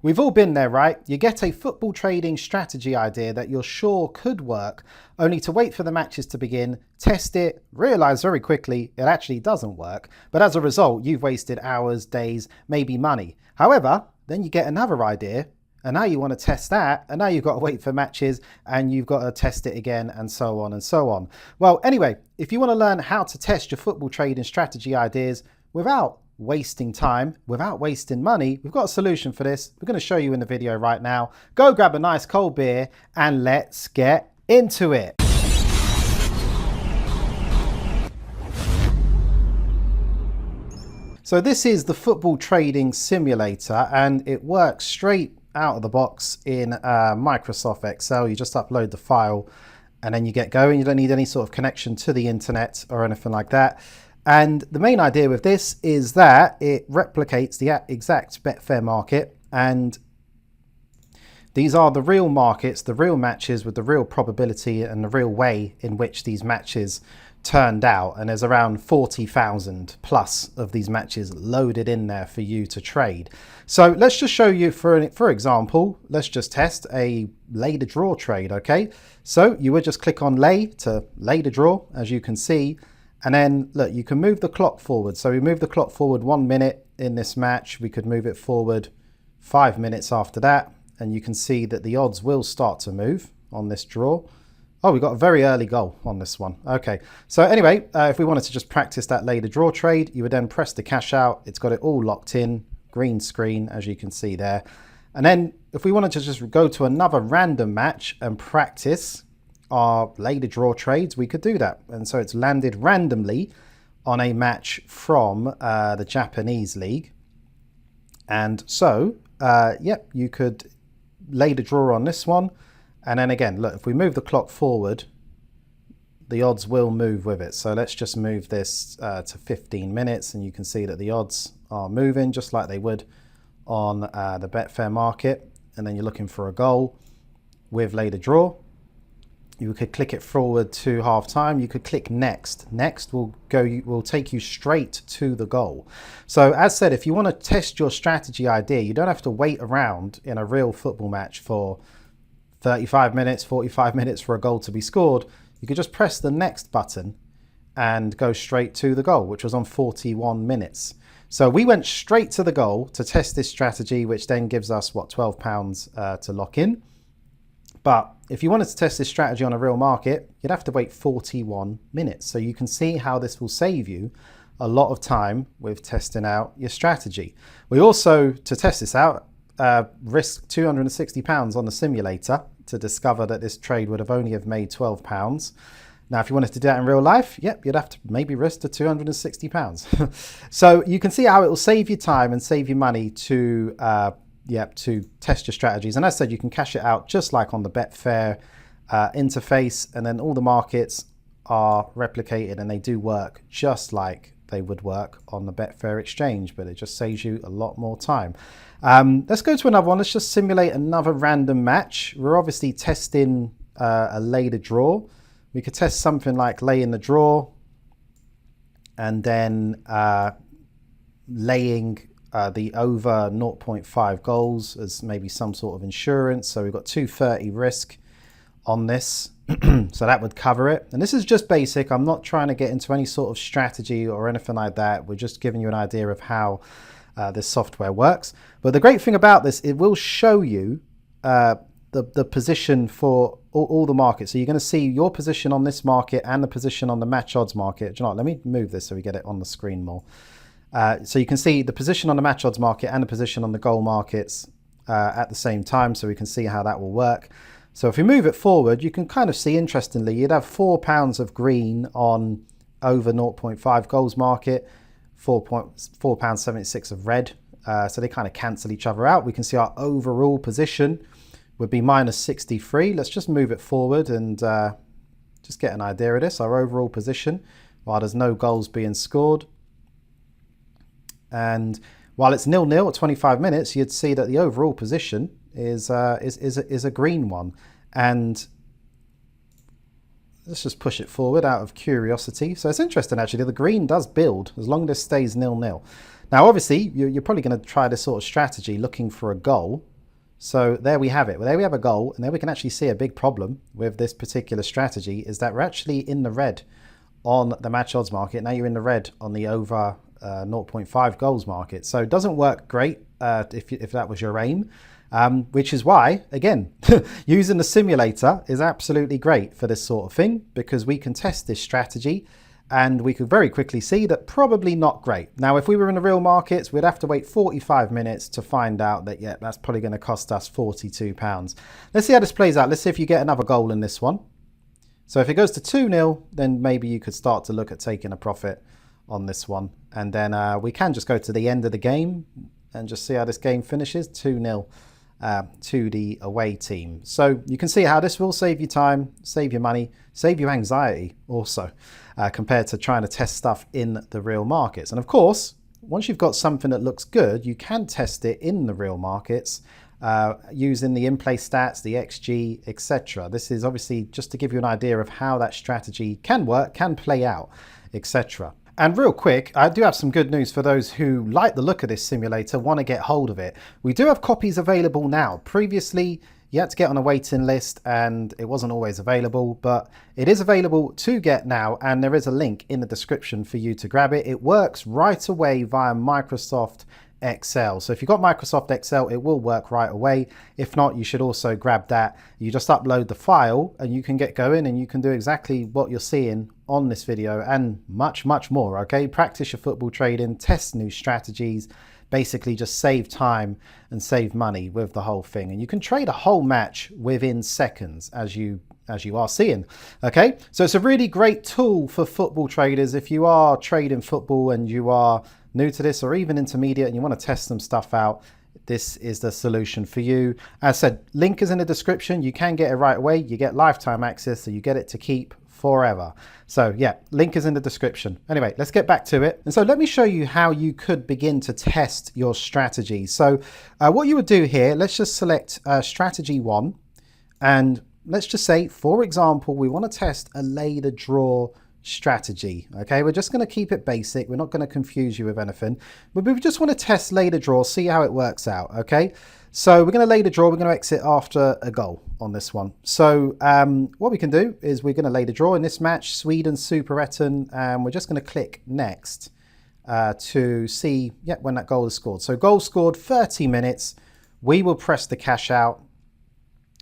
We've all been there, right? You get a football trading strategy idea that you're sure could work, only to wait for the matches to begin, test it, realize very quickly it actually doesn't work. But as a result, you've wasted hours, days, maybe money. However, then you get another idea, and now you want to test that, and now you've got to wait for matches, and you've got to test it again, and so on and so on. Well, anyway, if you want to learn how to test your football trading strategy ideas without wasting time, without wasting money, we've got a solution for this. We're going to show you in the video right now. Go grab a nice cold beer and let's get into it. So this is the football trading simulator, and it works straight out of the box in Microsoft Excel. You just upload the file and then you get going. You don't need any sort of connection to the internet or anything like that. And the main idea with this is that it replicates the exact Betfair market, and these are the real markets, the real matches with the real probability and the real way in which these matches turned out. And there's around 40,000 plus of these matches loaded in there for you to trade. So let's just show you, for example, let's just test a lay the draw trade, okay? So you would just click on lay to lay the draw, as you can see. And then look, you can move the clock forward. So we move the clock forward 1 minute in this match. We could move it forward 5 minutes after that. And you can see that the odds will start to move on this draw. Oh, we got a very early goal on this one. Okay. So anyway, if we wanted to just practice that later draw trade, you would then press the cash out. It's got it all locked in, green screen, as you can see there. And then if we wanted to just go to another random match and practice our later draw trades, we could do that. And so it's landed randomly on a match from the Japanese league. And so, yep, you could lay the draw on this one. And then again, look, if we move the clock forward, the odds will move with it. So let's just move this to 15 minutes, and you can see that the odds are moving just like they would on the Betfair market. And then you're looking for a goal with lay the draw. You could click it forward to half time. You could click next. Next will take you straight to the goal. So as said, if you want to test your strategy idea, you don't have to wait around in a real football match for 35 minutes, 45 minutes for a goal to be scored. You could just press the next button and go straight to the goal, which was on 41 minutes. So we went straight to the goal to test this strategy, which then gives us, what, £12 to lock in. But if you wanted to test this strategy on a real market, you'd have to wait 41 minutes. So you can see how this will save you a lot of time with testing out your strategy. We also, to test this out, risk £260 on the simulator to discover that this trade would have only have made £12. Now, if you wanted to do that in real life, yep, you'd have to maybe risk the £260. So you can see how it will save you time and save you money to test your strategies. And as I said, you can cash it out just like on the Betfair interface, and then all the markets are replicated and they do work just like they would work on the Betfair exchange, but it just saves you a lot more time. Let's go to another one. Let's just simulate another random match. We're obviously testing a lay the draw. We could test something like lay in the draw and then laying the over 0.5 goals as maybe some sort of insurance. So we've got 230 risk on this. So that would cover it. And this is just basic. I'm not trying to get into any sort of strategy or anything like that. We're just giving you an idea of how this software works. But the great thing about this, it will show you the position for all the markets. So you're going to see your position on this market and the position on the match odds market. Do you know what? Let me move this so we get it on the screen more. So you can see the position on the match odds market and the position on the goal markets at the same time, so we can see how that will work. So if we move it forward, you can kind of see, interestingly, you'd have £4 of green on over 0.5 goals market, £4.76 of red. So they kind of cancel each other out. We can see our overall position would be minus 63. Let's just move it forward and just get an idea of this. Our overall position, while there's no goals being scored. And while it's 0-0 at 25 minutes, you'd see that the overall position is a green one. And let's just push it forward out of curiosity. So it's interesting, actually. The green does build as long as it stays 0-0. Now, obviously, you're probably going to try this sort of strategy looking for a goal. So there we have it. Well, there we have a goal, and there we can actually see a big problem with this particular strategy is that we're actually in the red on the match odds market. Now you're in the red on the over 0.5 goals market. So it doesn't work great if that was your aim, which is why, again, using the simulator is absolutely great for this sort of thing, because we can test this strategy and we could very quickly see that probably not great. Now, if we were in the real markets, we'd have to wait 45 minutes to find out that, yeah, that's probably going to cost us £42. Let's see how this plays out. Let's see if you get another goal in this one. So if it goes to 2-0, then maybe you could start to look at taking a profit on this one. And then we can just go to the end of the game and just see how this game finishes. 2-0 to the away team. So you can see how this will save you time, save you money, save you anxiety also, compared to trying to test stuff in the real markets. And of course, once you've got something that looks good, you can test it in the real markets using the in-play stats, the XG, etc. This is obviously just to give you an idea of how that strategy can work, can play out, etc. And real quick, I do have some good news for those who like the look of this simulator, want to get hold of it. We do have copies available now. Previously, you had to get on a waiting list and it wasn't always available, but it is available to get now, and there is a link in the description for you to grab it. It works right away via Microsoft Excel. So if you've got Microsoft Excel, it will work right away. If not, you should also grab that. You just upload the file and you can get going and you can do exactly what you're seeing on this video and much, much more. Okay, practice your football trading, test new strategies, basically just save time and save money with the whole thing. And you can trade a whole match within seconds, as you are seeing. Okay, so it's a really great tool for football traders. If you are trading football and you are new to this or even intermediate and you want to test some stuff out, this is the solution for you. As I said, link is in the description. You can get it right away. You get lifetime access, so you get it to keep forever. So yeah, link is in the description. Anyway, let's get back to it. And so let me show you how you could begin to test your strategy. So what you would do here, let's just select strategy 1, and let's just say, for example, we want to test a lay the draw strategy. Okay, we're just going to keep it basic. We're not going to confuse you with anything, but we just want to test lay the draw, see how it works out. Okay, so we're going to lay the draw. We're going to exit after a goal on this one. So what we can do is we're going to lay the draw in this match, Sweden Super Eton, and we're just going to click next to see when that goal is scored. So goal scored 30 minutes. We will press the cash out.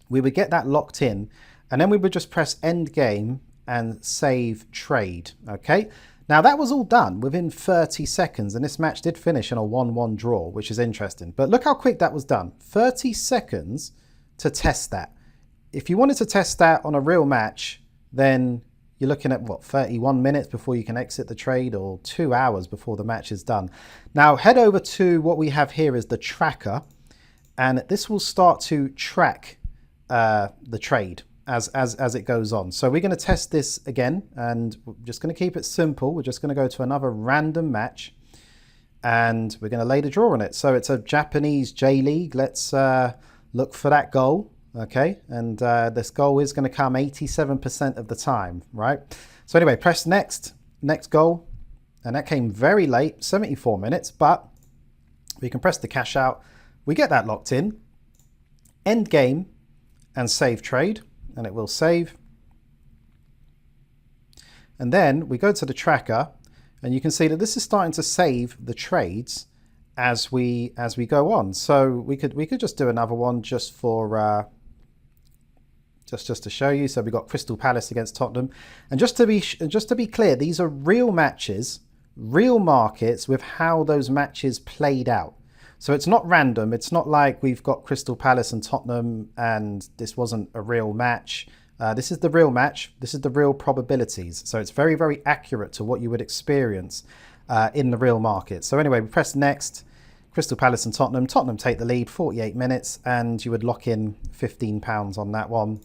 We would get that locked in, and then we would just press end game and save trade. Okay, now that was all done within 30 seconds, and this match did finish in a 1-1 draw, which is interesting. But look how quick that was done. 30 seconds to test that. If you wanted to test that on a real match, then you're looking at what, 31 minutes before you can exit the trade, or 2 hours before the match is done. Now head over to what we have here is the tracker, and this will start to track the trade as it goes on. So we're going to test this again, and we're just going to keep it simple. We're just going to go to another random match and we're going to lay the draw on it. So it's a Japanese J League. Let's look for that goal. Okay, and this goal is going to come 87% of the time, right? So anyway, press next goal, and that came very late, 74 minutes, but we can press the cash out. We get that locked in, end game, and save trade, and it will save. And then we go to the tracker, and you can see that this is starting to save the trades as we go on. So we could just do another one just for just to show you. So we got Crystal Palace against Tottenham, and just to be clear, these are real matches, real markets with how those matches played out. So it's not random. It's not like we've got Crystal Palace and Tottenham and this wasn't a real match. This is the real match. This is the real probabilities. So it's very, very accurate to what you would experience in the real market. So anyway, we press next. Crystal Palace and Tottenham. Tottenham take the lead, 48 minutes, and you would lock in £15 on that one,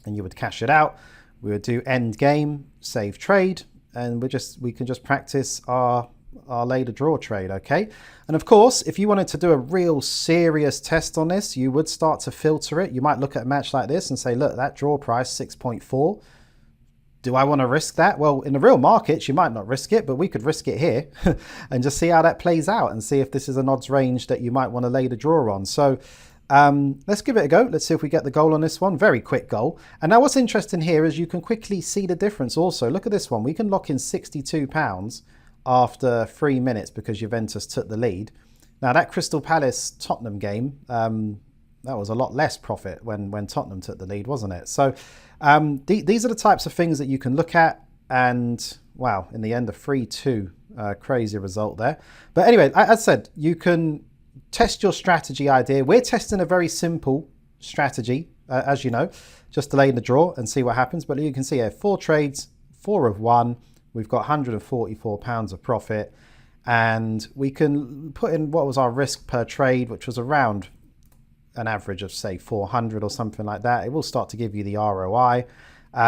and you would cash it out. We would do end game, save trade, and we can just practice our lay the draw trade. Okay, and of course, if you wanted to do a real serious test on this, you would start to filter it. You might look at a match like this and say, look, that draw price 6.4, Do I want to risk that? Well, in the real markets, you might not risk it, but we could risk it here and just see how that plays out and see if this is an odds range that you might want to lay the draw on. So let's give it a go. Let's see if we get the goal on this one. Very quick goal. And now what's interesting here is you can quickly see the difference also. Look at this one. We can lock in £62 after 3 minutes because Juventus took the lead. Now that Crystal Palace Tottenham game, that was a lot less profit when Tottenham took the lead, wasn't it? So these are the types of things that you can look at. And wow, in the end, a 3-2 crazy result there. But anyway, as I said, you can test your strategy idea. We're testing a very simple strategy, as you know, just to lay in the draw and see what happens. But you can see here, 4 trades, 4 of 1. We've got £144 of profit. And we can put in what was our risk per trade, which was around an average of, say, 400 or something like that. It will start to give you the ROI.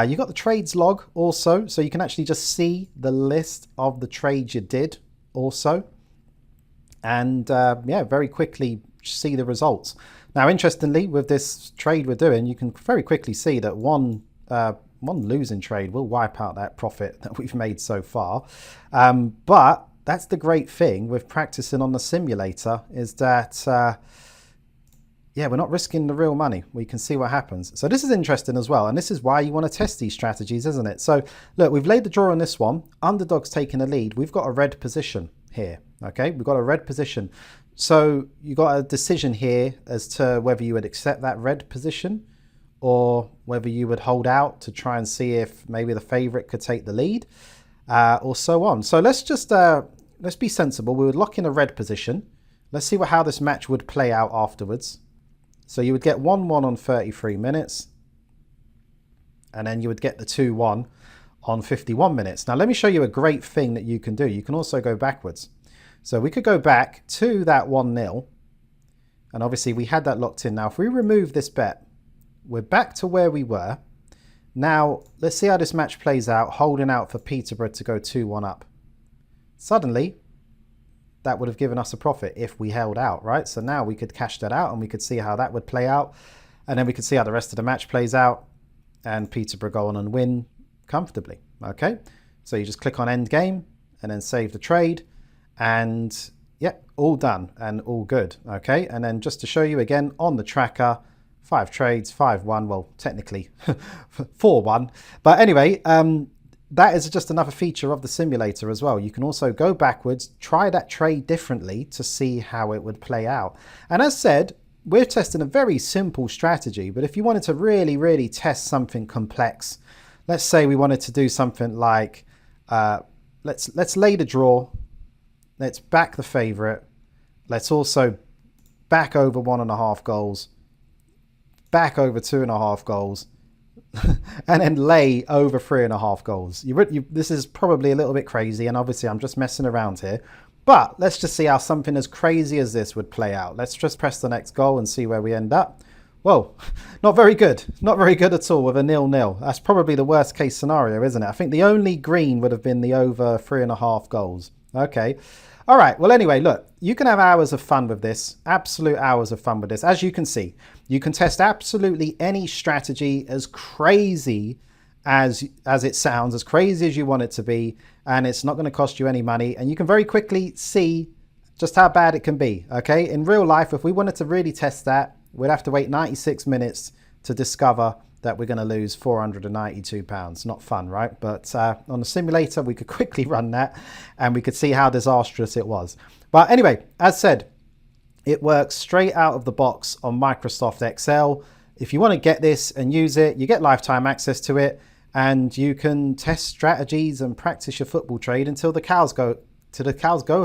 You got the trades log also, so you can actually just see the list of the trades you did also. And yeah, very quickly see the results. Now, interestingly, with this trade we're doing, you can very quickly see that one losing trade will wipe out that profit that we've made so far. But that's the great thing with practicing on the simulator, is that, yeah, we're not risking the real money. We can see what happens. So this is interesting as well. And this is why you want to test these strategies, isn't it? So look, we've laid the draw on this one. Underdog's taking a lead. We've got a red position here. Okay, we've got a red position. So you got a decision here as to whether you would accept that red position or whether you would hold out to try and see if maybe the favorite could take the lead, or so on. So let's just let's be sensible. We would lock in a red position. Let's see how this match would play out afterwards. So you would get 1-1 on 33 minutes. And then you would get the 2-1 on 51 minutes. Now, let me show you a great thing that you can do. You can also go backwards. So we could go back to that 1-0. And obviously, we had that locked in. Now, if we remove this bet, we're back to where we were. Now, let's see how this match plays out, holding out for Peterborough to go 2-1 up. Suddenly, that would have given us a profit if we held out, right? So now we could cash that out and we could see how that would play out. And then we could see how the rest of the match plays out and Peterborough go on and win comfortably, okay? So you just click on end game and then save the trade and yeah, all done and all good, okay? And then just to show you again on the tracker, 5 trades, 5-1, well, technically 4-1. But anyway, that is just another feature of the simulator as well. You can also go backwards, try that trade differently to see how it would play out. And as said, we're testing a very simple strategy, but if you wanted to really, really test something complex, let's say we wanted to do something like, let's lay the draw, let's back the favorite, let's also back over 1.5 goals, back over 2.5 goals, and then lay over 3.5 goals. This is probably a little bit crazy, and obviously I'm just messing around here. But let's just see how something as crazy as this would play out. Let's just press the next goal and see where we end up. Whoa, not very good. Not very good at all with a 0-0. That's probably the worst case scenario, isn't it? I think the only green would have been the over 3.5 goals. Okay. All right. Well, anyway, look, you can have hours of fun with this, absolute hours of fun with this. As you can see, you can test absolutely any strategy as crazy as it sounds, as crazy as you want it to be, and it's not going to cost you any money. And you can very quickly see just how bad it can be. Okay. In real life, if we wanted to really test that, we'd have to wait 96 minutes to discover that we're going to lose £492. Not fun, right? But on the simulator, we could quickly run that and we could see how disastrous it was. But anyway, as said, it works straight out of the box on Microsoft Excel. If you want to get this and use it, you get lifetime access to it and you can test strategies and practice your football trade until the cows go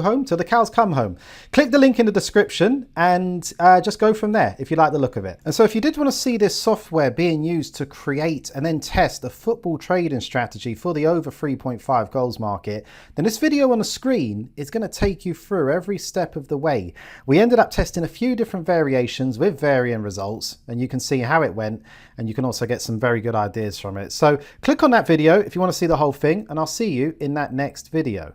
home, till the cows come home. Click the link in the description and just go from there if you like the look of it. And so if you did want to see this software being used to create and then test a football trading strategy for the over 3.5 goals market, then this video on the screen is going to take you through every step of the way. We ended up testing a few different variations with varying results, and you can see how it went, and you can also get some very good ideas from it. So click on that video if you want to see the whole thing, and I'll see you in that next video.